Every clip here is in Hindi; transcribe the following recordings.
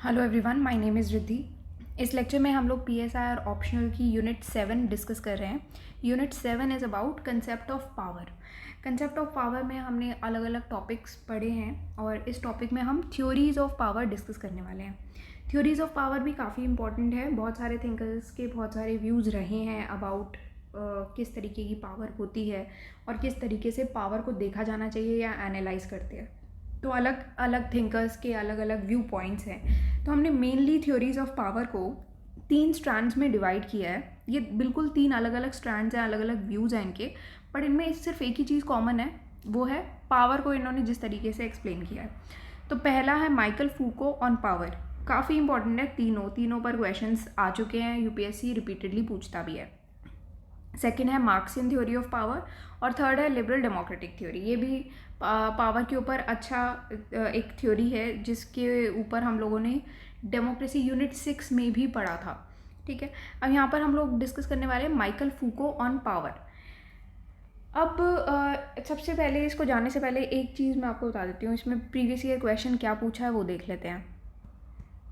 Hello everyone, my name is Riddhi. इस लेक्चर में हम लोग पीएसआई और ऑप्शनल की यूनिट 7 डिस्कस कर रहे हैं। Unit 7 is about concept of power. Concept of power में हमने अलग अलग टॉपिक्स पढ़े हैं और इस टॉपिक में हम थ्योरीज़ ऑफ पावर डिस्कस करने वाले हैं। थ्योरीज़ ऑफ पावर भी काफ़ी इंपॉर्टेंट है। बहुत सारे थिंकर्स के बहुत सारे व्यूज़ रहे हैं अबाउट किस तरीके की पावर होती है और किस तरीके से पावर को देखा जाना चाहिए या एनालाइज करते हैं। तो अलग अलग थिंकर्स के अलग अलग व्यू पॉइंट्स हैं। तो हमने मेनली थ्योरीज ऑफ पावर को 3 स्ट्रैंड्स में डिवाइड किया है। ये बिल्कुल 3 अलग अलग स्ट्रैंड्स हैं, अलग अलग व्यूज़ हैं इनके, बट इनमें सिर्फ एक ही चीज़ कॉमन है, वो है पावर को इन्होंने जिस तरीके से एक्सप्लेन किया है। तो पहला है माइकल फूको ऑन पावर। काफ़ी इंपॉर्टेंट है, तीनों पर क्वेश्चंस आ चुके हैं, यूपीएससी रिपीटेडली पूछता भी है। सेकेंड है मार्क्सियन थ्योरी ऑफ पावर और थर्ड है लिबरल डेमोक्रेटिक थ्योरी। ये भी पावर के ऊपर अच्छा एक थ्योरी है जिसके ऊपर हम लोगों ने डेमोक्रेसी यूनिट 6 में भी पढ़ा था। ठीक है, अब यहाँ पर हम लोग डिस्कस करने वाले हैं माइकल फूको ऑन पावर। अब सबसे पहले इसको जानने से पहले एक चीज़ मैं आपको बता देती हूँ, इसमें प्रीवियस ईयर क्वेश्चन क्या पूछा है वो देख लेते हैं।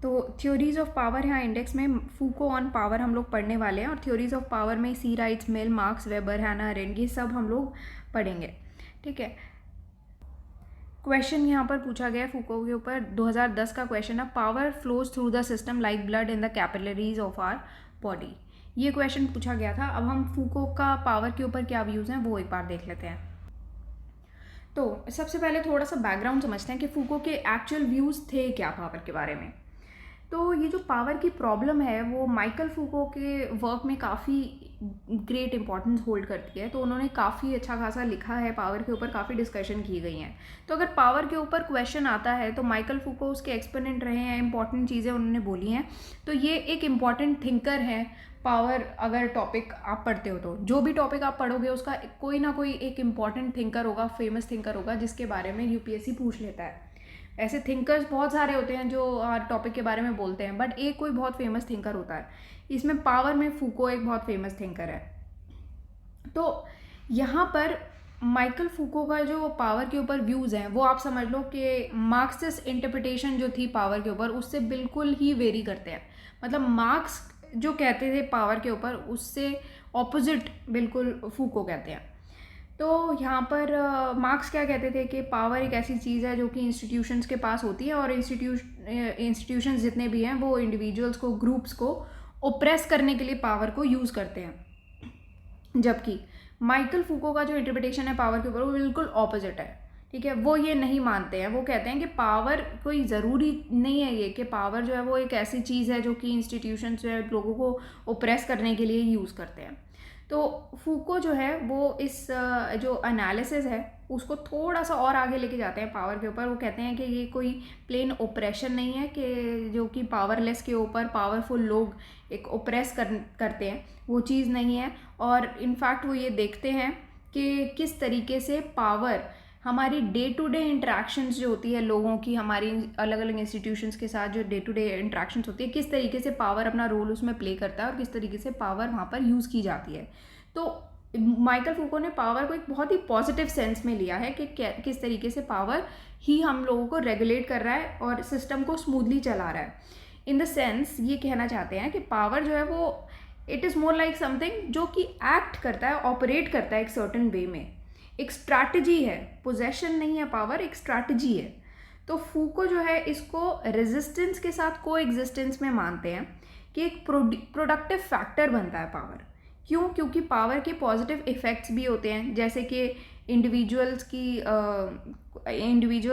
तो थ्योरीज ऑफ पावर यहाँ इंडेक्स में फूको ऑन पावर हम लोग पढ़ने वाले हैं और थ्योरीज ऑफ पावर में सी राइट्स, मिल, मार्क्स, वेबर, हैना अरेंड, ये सब हम लोग पढ़ेंगे। ठीक है, क्वेश्चन यहाँ पर पूछा गया है फूको के ऊपर, 2010 का क्वेश्चन है, power flows through the system like blood in the capillaries of our body. ये क्वेश्चन पूछा गया था। अब हम फूको का पावर के ऊपर क्या व्यूज़ हैं वो एक बार देख लेते हैं। तो सबसे पहले थोड़ा सा बैकग्राउंड समझते हैं कि फूको के एक्चुअल व्यूज़ थे क्या पावर के बारे में। तो ये जो पावर की प्रॉब्लम है वो माइकल फूको के वर्क में काफ़ी ग्रेट इंपॉर्टेंस होल्ड करती है। तो उन्होंने काफ़ी अच्छा खासा लिखा है पावर के ऊपर, काफ़ी डिस्कशन की गई हैं। तो अगर पावर के ऊपर क्वेश्चन आता है तो माइकल फूको उसके एक्सपोनेंट रहे हैं, इंपॉर्टेंट चीज़ें उन्होंने बोली हैं। तो ये एक इम्पॉर्टेंट थिंकर है पावर। अगर टॉपिक आप पढ़ते हो तो जो भी टॉपिक आप पढ़ोगे उसका कोई ना कोई एक इम्पॉर्टेंट थिंकर होगा, फेमस थिंकर होगा जिसके बारे में यूपीएससी पूछ लेता है। ऐसे थिंकर्स बहुत सारे होते हैं जो टॉपिक के बारे में बोलते हैं, बट एक कोई बहुत फेमस थिंकर होता है। इसमें पावर में फूको एक बहुत फेमस थिंकर है। तो यहाँ पर माइकल फूको का जो पावर के ऊपर व्यूज़ हैं वो आप समझ लो कि मार्क्सिस्ट इंटरप्रिटेशन जो थी पावर के ऊपर उससे बिल्कुल ही वेरी करते हैं। मतलब मार्क्स जो कहते थे पावर के ऊपर उससे ऑपोजिट बिल्कुल फूको कहते हैं। तो यहाँ पर मार्क्स क्या कहते थे कि पावर एक ऐसी चीज़ है जो कि इंस्टीट्यूशंस के पास होती है और इंस्टीट्यूशंस जितने भी हैं वो इंडिविजुअल्स को, ग्रुप्स को ओप्रेस करने के लिए पावर को यूज़ करते हैं। जबकि माइकल फूको का जो इंटरप्रिटेशन है पावर के ऊपर वो बिल्कुल ऑपोजिट है। ठीक है, वो ये नहीं मानते हैं। वो कहते हैं कि पावर कोई ज़रूरी नहीं है, ये कि पावर जो है वो एक ऐसी चीज़ है जो कि इंस्टीट्यूशंस जो है लोगों को ओप्रेस करने के लिए यूज़ करते हैं। तो फूको जो है वो इस जो एनालिसिस है उसको थोड़ा सा और आगे लेके जाते हैं पावर के ऊपर। वो कहते हैं कि ये कोई प्लेन ओप्रेशन नहीं है कि जो कि पावरलेस के ऊपर पावरफुल लोग एक ओप्रेस करते हैं, वो चीज़ नहीं है। और इनफैक्ट वो ये देखते हैं कि किस तरीके से पावर हमारी डे टू डे इंटरेक्शंस जो होती है लोगों की, हमारी अलग अलग इंस्टीट्यूशंस के साथ जो डे टू डे इंटरेक्शंस होती है, किस तरीके से पावर अपना रोल उसमें प्ले करता है और किस तरीके से पावर वहाँ पर यूज़ की जाती है। तो माइकल फूको ने पावर को एक बहुत ही पॉजिटिव सेंस में लिया है कि किस तरीके से पावर ही हम लोगों को रेगुलेट कर रहा है और सिस्टम को स्मूथली चला रहा है। इन द सेंस ये कहना चाहते हैं कि पावर जो है वो it is more like something जो कि एक्ट करता है, ऑपरेट करता है एक सर्टन वे में, एक स्ट्रैटेजी है। पोजेशन नहीं है पावर, एक स्ट्रैटेजी है। तो फूको जो है इसको रेजिस्टेंस के साथ को एग्जिस्टेंस में मानते हैं कि एक प्रोडक्टिव फैक्टर बनता है पावर। क्यों? क्योंकि पावर के पॉजिटिव इफ़ेक्ट्स भी होते हैं, जैसे कि इंडिविजुअल्स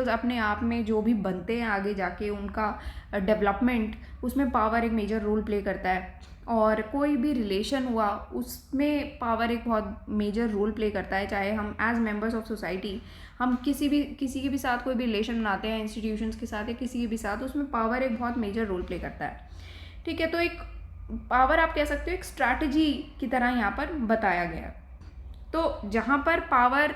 अपने आप में जो भी बनते हैं आगे जाके उनका डेवलपमेंट, उसमें पावर एक मेजर रोल प्ले करता है। और कोई भी रिलेशन हुआ उसमें पावर एक बहुत मेजर रोल प्ले करता है। चाहे हम एज मेंबर्स ऑफ सोसाइटी हम किसी के भी साथ कोई भी रिलेशन बनाते हैं इंस्टीट्यूशंस के साथ या किसी के भी साथ, उसमें पावर एक बहुत मेजर रोल प्ले करता है। ठीक है, तो एक पावर आप कह सकते हो एक स्ट्रैटेजी की तरह यहाँ पर बताया गया। तो जहाँ पर पावर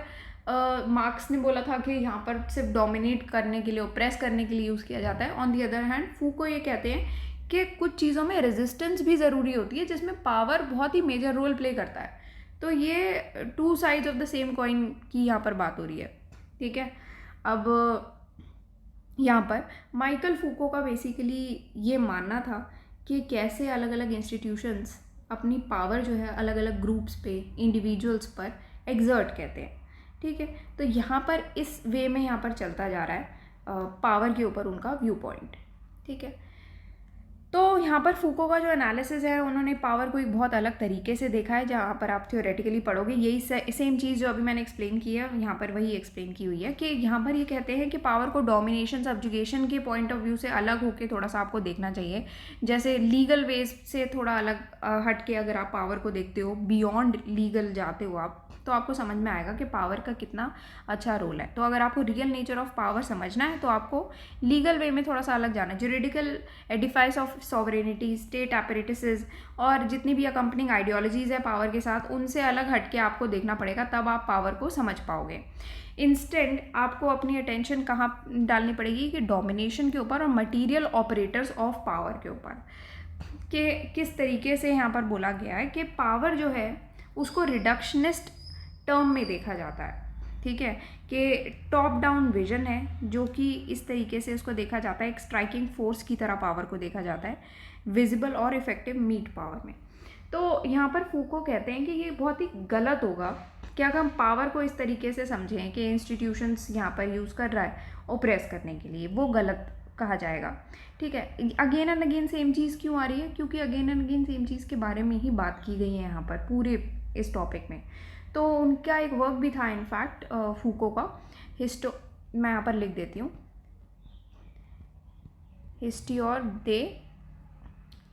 मार्क्स ने बोला था कि यहाँ पर सिर्फ डोमिनेट करने के लिए, ओप्रेस करने के लिए यूज़ किया जाता है, ऑन दी अदर हैंड फूको ये कहते हैं कि कुछ चीज़ों में रेजिस्टेंस भी ज़रूरी होती है जिसमें पावर बहुत ही मेजर रोल प्ले करता है। तो ये 2 sides of the same coin की यहाँ पर बात हो रही है। ठीक है, अब यहाँ पर माइकल फूको का बेसिकली ये मानना था कि कैसे अलग अलग इंस्टीट्यूशंस अपनी पावर जो है अलग अलग ग्रुप्स पे, इंडिविजुअल्स पर एक्सर्ट कहते हैं। ठीक है, तो यहाँ पर इस वे में यहाँ पर चलता जा रहा है पावर के ऊपर उनका व्यू पॉइंट। ठीक है, तो यहाँ पर फूको का जो एनालिसिस है, उन्होंने पावर को एक बहुत अलग तरीके से देखा है। जहाँ पर आप थ्योरेटिकली पढ़ोगे यही सेम चीज़ जो अभी मैंने एक्सप्लेन की है, यहाँ पर वही एक्सप्लेन की हुई है कि यहाँ पर ये कहते हैं कि पावर को डोमिनेशन सब्जुगेशन के पॉइंट ऑफ व्यू से अलग होकर थोड़ा सा आपको देखना चाहिए। जैसे लीगल वेज से थोड़ा अलग हट के अगर आप पावर को देखते हो, बियॉन्ड लीगल जाते हो आप, तो आपको समझ में आएगा कि पावर का कितना अच्छा रोल है। तो अगर आपको रियल नेचर ऑफ पावर समझना है तो आपको लीगल वे में थोड़ा सा अलग जाना है। Juridical edifice of sovereignty, state apparatuses और जितनी भी अकम्पनिंग आइडियोलॉजीज है पावर के साथ, उनसे अलग हटके आपको देखना पड़ेगा, तब आप पावर को समझ पाओगे। इंस्टेंट आपको अपनी अटेंशन कहाँ डालनी पड़ेगी कि डोमिनेशन के ऊपर और मटीरियल ऑपरेटर्स ऑफ पावर के ऊपर, कि किस तरीके से यहाँ पर बोला गया है कि पावर जो है उसको रिडक्शनिस्ट टर्म में देखा जाता है। ठीक है, कि टॉप डाउन विजन है जो कि इस तरीके से उसको देखा जाता है, एक स्ट्राइकिंग फोर्स की तरह पावर को देखा जाता है, विजिबल और इफेक्टिव मीट पावर में। तो यहाँ पर फूको कहते हैं कि ये बहुत ही गलत होगा कि अगर हम पावर को इस तरीके से समझें कि इंस्टीट्यूशंस यहाँ पर यूज़ कर रहा है ओप्रेस करने के लिए, वो गलत कहा जाएगा। ठीक है, अगेन एंड अगेन सेम चीज़ क्यों आ रही है? क्योंकि अगेन एंड अगेन सेम चीज़ के बारे में ही बात की गई है यहाँ पर पूरे इस टॉपिक में। तो उनका एक वर्क भी था इनफैक्ट फूको का, मैं यहाँ पर लिख देती हूँ, हिस्टियोर दे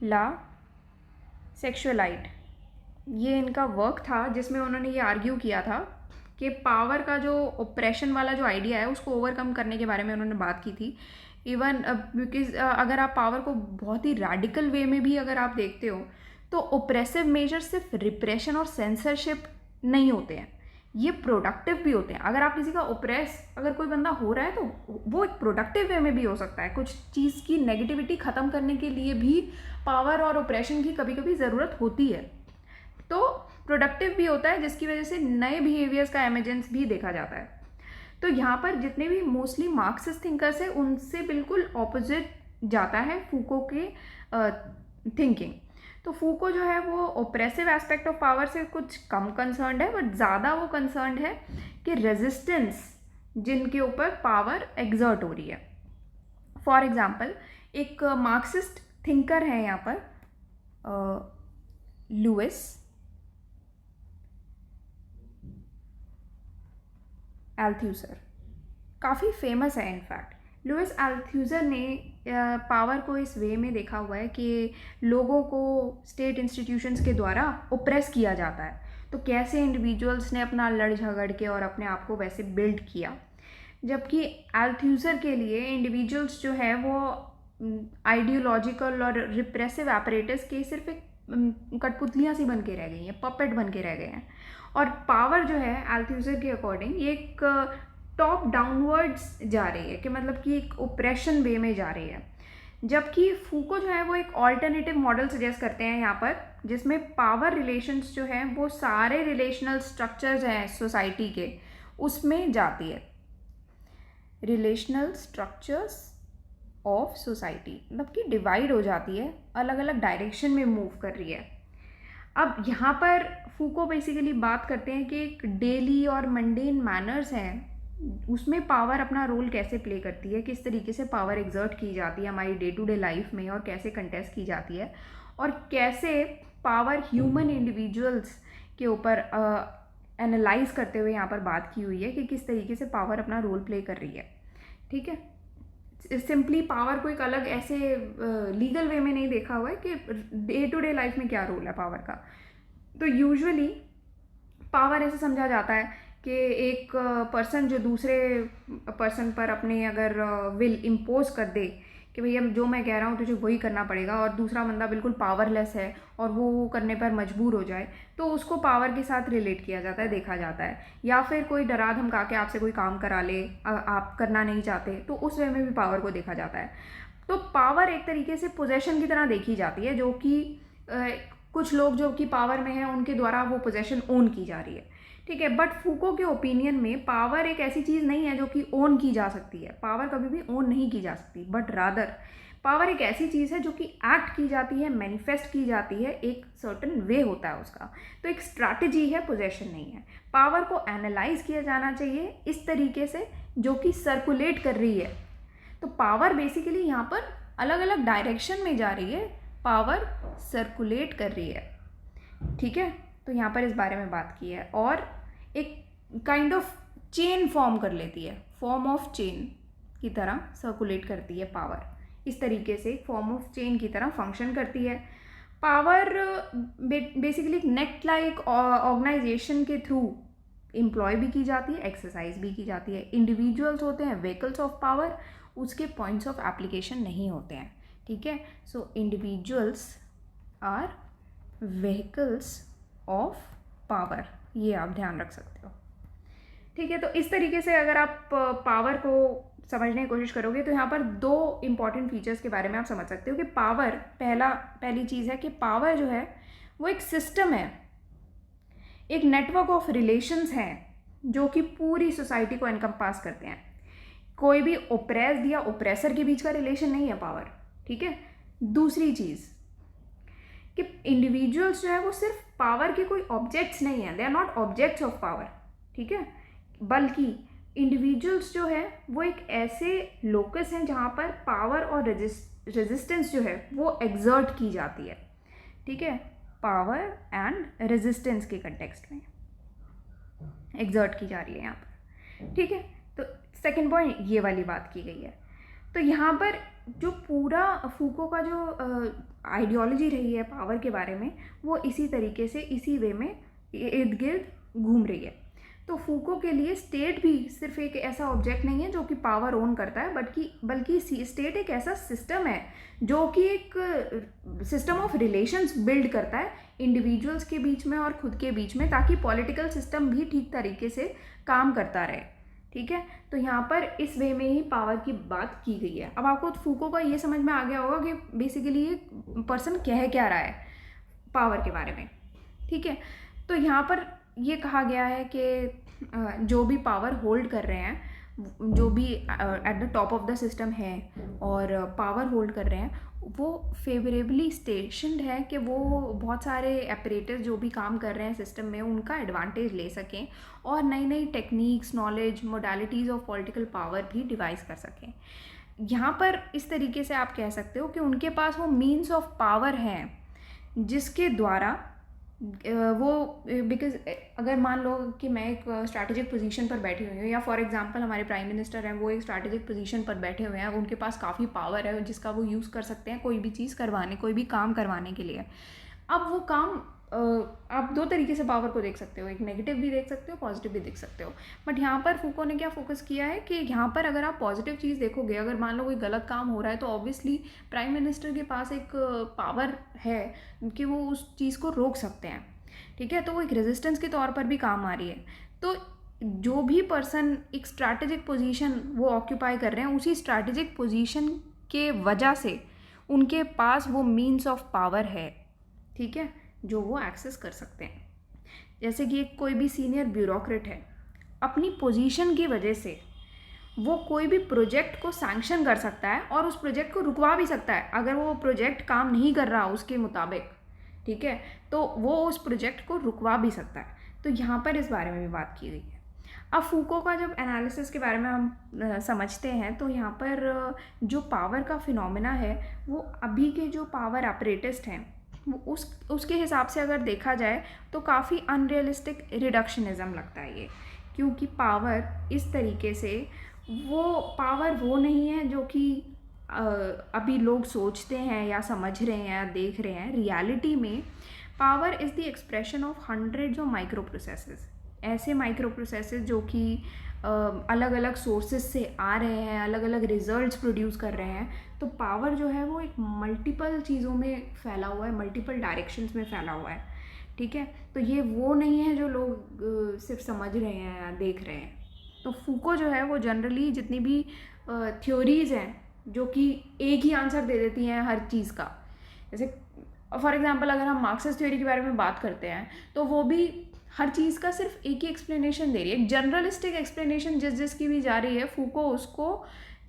ला सेक्सुअलाइट। ये इनका वर्क था जिसमें उन्होंने ये आर्ग्यू किया था कि पावर का जो ओप्रेशन वाला जो आइडिया है उसको ओवरकम करने के बारे में उन्होंने बात की थी। इवन बिकॉज अगर आप पावर को बहुत ही रैडिकल वे में भी अगर आप देखते हो तो ओप्रेसिव मेजर सिर्फ रिप्रेशन और सेंसरशिप नहीं होते हैं, ये प्रोडक्टिव भी होते हैं। अगर आप किसी का ओप्रेस अगर कोई बंदा हो रहा है तो वो एक प्रोडक्टिव वे में भी हो सकता है। कुछ चीज़ की नेगेटिविटी ख़त्म करने के लिए भी पावर और ओप्रेशन की कभी कभी ज़रूरत होती है, तो प्रोडक्टिव भी होता है, जिसकी वजह से नए बिहेवियर्स का एमर्जेंस भी देखा जाता है। तो यहाँ पर जितने भी मोस्टली मार्क्सिस्ट थिंकर्स हैं उनसे बिल्कुल ऑपोजिट जाता है फूको के थिंकिंग। तो फूको जो है वो ओप्रेसिव एस्पेक्ट ऑफ पावर से कुछ कम कंसर्न्ड है, बट ज़्यादा वो कंसर्न्ड है कि रेजिस्टेंस जिनके ऊपर पावर एग्जर्ट हो रही है। फॉर एग्जाम्पल एक मार्क्सिस्ट थिंकर है यहाँ पर लुइस एल्थ्यूजर, काफ़ी फेमस है इनफैक्ट। लुइस एल्थ्यूजर ने पावर को इस वे में देखा हुआ है कि लोगों को स्टेट इंस्टीट्यूशंस के द्वारा ओप्रेस किया जाता है, तो कैसे इंडिविजुअल्स ने अपना लड़ झगड़ के और अपने आप को वैसे बिल्ड किया। जबकि एल्थ्यूजर के लिए इंडिविजुअल्स जो है वो आइडियोलॉजिकल और रिप्रेसिव एपरेटस के सिर्फ एक कठपुतलियाँ सी बन के रह गई हैं, पपेट बन के रह गए हैं। और पावर जो है एल्थ्यूजर के अकॉर्डिंग ये एक टॉप डाउनवर्ड्स जा रही है, कि मतलब कि एक ओप्रेशन वे में जा रही है। जबकि फूको जो है वो एक ऑल्टरनेटिव मॉडल सजेस्ट करते हैं यहाँ पर, जिसमें पावर रिलेशंस जो हैं वो सारे रिलेशनल स्ट्रक्चर्स हैं सोसाइटी के, उसमें जाती है। रिलेशनल स्ट्रक्चर्स ऑफ सोसाइटी मतलब कि डिवाइड हो जाती है, अलग अलग डायरेक्शन में मूव कर रही है। अब यहाँ पर फूको बेसिकली बात करते हैं कि एक डेली और मंडेन मैनर्स हैं, उसमें पावर अपना रोल कैसे प्ले करती है, किस तरीके से पावर एग्जर्ट की जाती है हमारी डे टू डे लाइफ में, और कैसे कंटेस्ट की जाती है, और कैसे पावर ह्यूमन इंडिविजुअल्स के ऊपर एनालाइज करते हुए यहाँ पर बात की हुई है कि किस तरीके से पावर अपना रोल प्ले कर रही है। ठीक है, सिंपली पावर को एक अलग ऐसे लीगल वे में नहीं देखा हुआ है कि डे टू डे लाइफ में क्या रोल है पावर का। तो यूजुअली पावर ऐसे समझा जाता है कि एक पर्सन जो दूसरे पर्सन पर अपने अगर विल इम्पोज कर दे कि भैया जो मैं कह रहा हूँ तुझे वही करना पड़ेगा, और दूसरा बंदा बिल्कुल पावरलेस है और वो करने पर मजबूर हो जाए, तो उसको पावर के साथ रिलेट किया जाता है, देखा जाता है। या फिर कोई डरा धमका के आपसे कोई काम करा ले, आप करना नहीं चाहते, तो उस वे में भी पावर को देखा जाता है। तो पावर एक तरीके से पोजेशन की तरह देखी जाती है, जो कि कुछ लोग जो कि पावर में हैं उनके द्वारा वो पोजेशन ओन की जा रही है। ठीक है, बट फूको के ओपिनियन में पावर एक ऐसी चीज़ नहीं है जो कि ओन की जा सकती है, पावर कभी भी ओन नहीं की जा सकती, बट रादर पावर एक ऐसी चीज़ है जो कि एक्ट की जाती है, मैनिफेस्ट की जाती है, एक सर्टन वे होता है उसका, तो एक स्ट्रैटेजी है, पोजेशन नहीं है। पावर को एनालाइज किया जाना चाहिए इस तरीके से जो कि सर्कुलेट कर रही है। तो पावर बेसिकली यहाँ पर अलग अलग डायरेक्शन में जा रही है, पावर सर्कुलेट कर रही है, ठीक है। तो यहाँ पर इस बारे में बात की है, और एक काइंड ऑफ चेन फॉर्म कर लेती है, फॉर्म ऑफ चेन की तरह सर्कुलेट करती है पावर, इस तरीके से फॉर्म ऑफ चेन की तरह फंक्शन करती है। पावर बेसिकली एक नेट लाइक ऑर्गेनाइजेशन के थ्रू एम्प्लॉय भी की जाती है, एक्सरसाइज भी की जाती है। इंडिविजुअल्स होते हैं व्हीकल्स ऑफ पावर, उसके पॉइंट्स ऑफ एप्लीकेशन नहीं होते हैं, ठीक है। So individuals are vehicles of power, ये आप ध्यान रख सकते हो, ठीक है। तो इस तरीके से अगर आप पावर को समझने की कोशिश करोगे तो यहाँ पर दो इम्पॉर्टेंट फीचर्स के बारे में आप समझ सकते हो कि पावर, पहली चीज़ है कि पावर जो है वो एक सिस्टम है, एक नेटवर्क ऑफ रिलेशंस हैं जो कि पूरी सोसाइटी को एनकम्पास करते हैं। कोई भी ओप्रेस्ड या ओप्रेसर के बीच का रिलेशन नहीं है पावर, ठीक है। दूसरी चीज़ कि इंडिविजुअल्स जो है वो सिर्फ पावर के कोई ऑब्जेक्ट्स नहीं हैं, they are not objects of power, ठीक है, बल्कि इंडिविजुअल्स जो है वो एक ऐसे लोकस हैं जहाँ पर पावर और रेजिस्टेंस जो है वो एक्सर्ट की जाती है, ठीक है। पावर एंड रेजिस्टेंस के कंटेक्स्ट में एक्सर्ट की जा रही है यहाँ पर, ठीक है। तो सेकंड पॉइंट ये वाली बात की गई है। तो यहाँ पर जो पूरा फूको का जो आइडियोलॉजी रही है पावर के बारे में, वो इसी तरीके से, इसी वे में इर्द गिर्द घूम रही है। तो फूको के लिए स्टेट भी सिर्फ एक ऐसा ऑब्जेक्ट नहीं है जो कि पावर ओन करता है, बल्कि स्टेट एक ऐसा सिस्टम है जो कि एक सिस्टम ऑफ रिलेशंस बिल्ड करता है इंडिविजुअल्स के बीच में और खुद के बीच में, ताकि पॉलिटिकल सिस्टम भी ठीक तरीके से काम करता रहे, ठीक है। तो यहाँ पर इस वे में ही पावर की बात की गई है। अब आपको फूको का ये समझ में आ गया होगा कि बेसिकली ये पर्सन कह क्या रहा है पावर के बारे में, ठीक है। तो यहाँ पर ये कहा गया है कि जो भी पावर होल्ड कर रहे हैं, जो भी at the top of the system है और पावर होल्ड कर रहे हैं, वो फेवरेबली स्टेशन्ड है कि वो बहुत सारे ऑपरेटर्स जो भी काम कर रहे हैं सिस्टम में उनका एडवांटेज ले सकें और नई नई techniques, knowledge, modalities of political power भी डिवाइस कर सकें। यहाँ पर इस तरीके से आप कह सकते हो कि उनके पास वो मीन्स ऑफ पावर हैं जिसके द्वारा वो, बिकॉज अगर मान लो कि मैं एक स्ट्रैटेजिक पोजीशन पर बैठी हुई हूँ, या फॉर एग्जांपल हमारे प्राइम मिनिस्टर हैं, वो एक स्ट्रैटेजिक पोजीशन पर बैठे हुए हैं, उनके पास काफ़ी पावर है जिसका वो यूज़ कर सकते हैं कोई भी चीज़ करवाने, कोई भी काम करवाने के लिए। अब वो काम आप दो तरीके से पावर को देख सकते हो, एक नेगेटिव भी देख सकते हो, पॉजिटिव भी देख सकते हो। बट यहाँ पर फूको ने क्या फोकस किया है कि यहाँ पर अगर आप पॉजिटिव चीज़ देखोगे, अगर मान लो कोई गलत काम हो रहा है तो ऑब्वियसली प्राइम मिनिस्टर के पास एक पावर है कि वो उस चीज़ को रोक सकते हैं, ठीक है। तो वो एक रेजिस्टेंस के तौर पर भी काम आ रही है। तो जो भी पर्सन एक स्ट्रैटेजिक पोजीशन वो ऑक्यूपाई कर रहे हैं, उसी स्ट्रैटेजिक पोजीशन के वजह से उनके पास वो मीन्स ऑफ पावर है, ठीक है, जो वो एक्सेस कर सकते हैं। जैसे कि कोई भी सीनियर ब्यूरोक्रेट है, अपनी पोजीशन की वजह से वो कोई भी प्रोजेक्ट को सैंक्शन कर सकता है और उस प्रोजेक्ट को रुकवा भी सकता है अगर वो प्रोजेक्ट काम नहीं कर रहा उसके मुताबिक, ठीक है, तो वो उस प्रोजेक्ट को रुकवा भी सकता है। तो यहाँ पर इस बारे में भी बात की गई है। अब फूको का जब एनालिसिस के बारे में हम समझते हैं तो यहाँ पर जो पावर का फिनोमेना है वो अभी के जो पावर अपरेटिस्ट हैं वो उसके हिसाब से अगर देखा जाए तो काफ़ी अनरियलिस्टिक रिडक्शनिज़म लगता है ये, क्योंकि पावर इस तरीके से वो नहीं है जो कि अभी लोग सोचते हैं या समझ रहे हैं या देख रहे हैं। रियलिटी में power is the expression of hundreds of micro processes, ऐसे माइक्रो प्रोसेसेस जो कि अलग अलग सोर्सेज से आ रहे हैं, अलग अलग रिजल्ट्स प्रोड्यूस कर रहे हैं। तो पावर जो है वो एक मल्टीपल चीज़ों में फैला हुआ है, मल्टीपल डायरेक्शंस में फैला हुआ है, ठीक है। तो ये वो नहीं है जो लोग सिर्फ समझ रहे हैं या देख रहे हैं। तो फूको जो है वो जनरली जितनी भी थ्योरीज़ हैं जो कि एक ही आंसर दे देती हैं हर चीज़ का, जैसे फॉर एग्जांपल अगर हम मार्क्सिस्ट थ्योरी के बारे में बात करते हैं तो वो भी हर चीज़ का सिर्फ एक ही एक्सप्लेनेशन दे रही है, जनरलिस्टिक एक्सप्लेनेशन जिसकी भी जा रही है, फूको उसको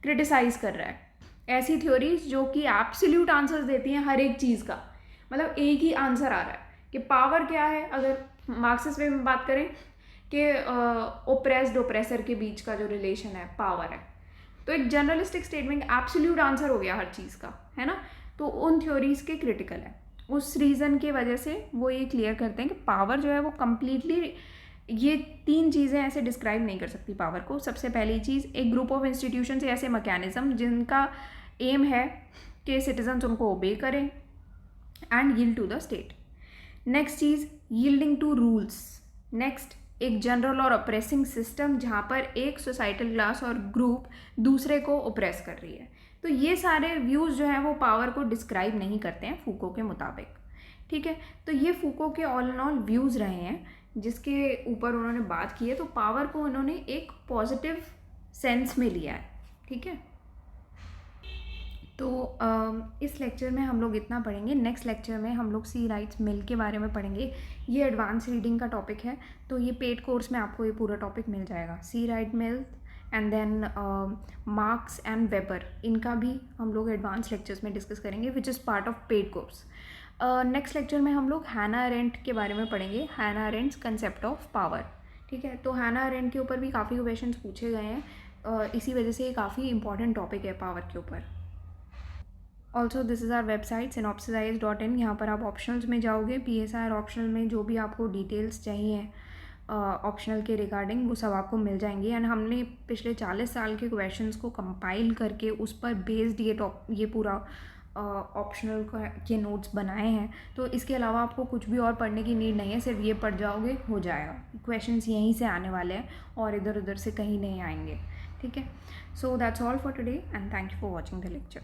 क्रिटिसाइज कर रहा है। ऐसी थ्योरीज जो कि एब्सोल्यूट आंसर्स देती हैं हर एक चीज़ का, मतलब एक ही आंसर आ रहा है कि पावर क्या है। अगर मार्क्सिस्ट वे में बात करें कि ओप्रेस्ड ओप्रेसर के बीच का जो रिलेशन है पावर है, तो एक जनरलिस्टिक स्टेटमेंट एब्सोल्यूट आंसर हो गया हर चीज़ का, है ना। तो उन थ्योरीज के क्रिटिकल है, उस रीज़न की वजह से वो ये क्लियर करते हैं कि पावर जो है वो कम्प्लीटली, ये तीन चीज़ें ऐसे डिस्क्राइब नहीं कर सकती पावर को। सबसे पहली चीज़, एक ग्रुप ऑफ इंस्टीट्यूशन से ऐसे मैकेनिज्म जिनका एम है कि सिटीजन्स उनको ओबे करें and yield to the state. Next चीज़, यील्डिंग टू रूल्स। नेक्स्ट, एक जनरल और ऑपरेसिंग सिस्टम जहाँ पर एक सोसाइटल क्लास और ग्रुप दूसरे को ओप्रेस कर रही है। तो ये सारे व्यूज़ जो हैं वो पावर को डिस्क्राइब नहीं करते हैं फूको के मुताबिक, ठीक है। तो ये फूको के ऑल एंड ऑल व्यूज़ रहे हैं जिसके ऊपर उन्होंने बात की है। तो पावर को उन्होंने एक पॉजिटिव सेंस में लिया है, ठीक है। तो इस लेक्चर में हम लोग इतना पढ़ेंगे। नेक्स्ट लेक्चर में हम लोग सी राइट्स मिल के बारे में पढ़ेंगे। ये एडवांस रीडिंग का टॉपिक है, तो ये पेड कोर्स में आपको ये पूरा टॉपिक मिल जाएगा। C Wright Mill and then Marx and Weber, इनका भी हम लोग एडवांस लेक्चर्स में डिस्कस करेंगे which is part of paid course. Next lecture में हम लोग हैना अरेंट के बारे में पढ़ेंगे, हैना अरेंट्स कंसेप्ट ऑफ पावर, ठीक है। तो हैना अरेंट के ऊपर भी काफ़ी क्वेश्चंस पूछे गए हैं, इसी वजह से ये काफ़ी इंपॉर्टेंट टॉपिक है पावर के ऊपर। Also this is our website synopsisize.in। यहाँ पर आप ऑप्शनल्स में जाओगे, PSR ऑप्शनल में जो भी आपको डिटेल्स चाहिए ऑप्शनल के रिगार्डिंग वो सब आपको मिल जाएंगी। एंड हमने पिछले 40 साल के क्वेश्चंस को कंपाइल करके उस पर बेस्ड ये पूरा ऑप्शनल के नोट्स बनाए हैं। तो इसके अलावा आपको कुछ भी और पढ़ने की नीड नहीं है, सिर्फ ये पढ़ जाओगे हो जाएगा। क्वेश्चंस यहीं से आने वाले हैं और इधर उधर से कहीं नहीं आएंगे, ठीक है। So that's all for today and thank you for watching the lecture.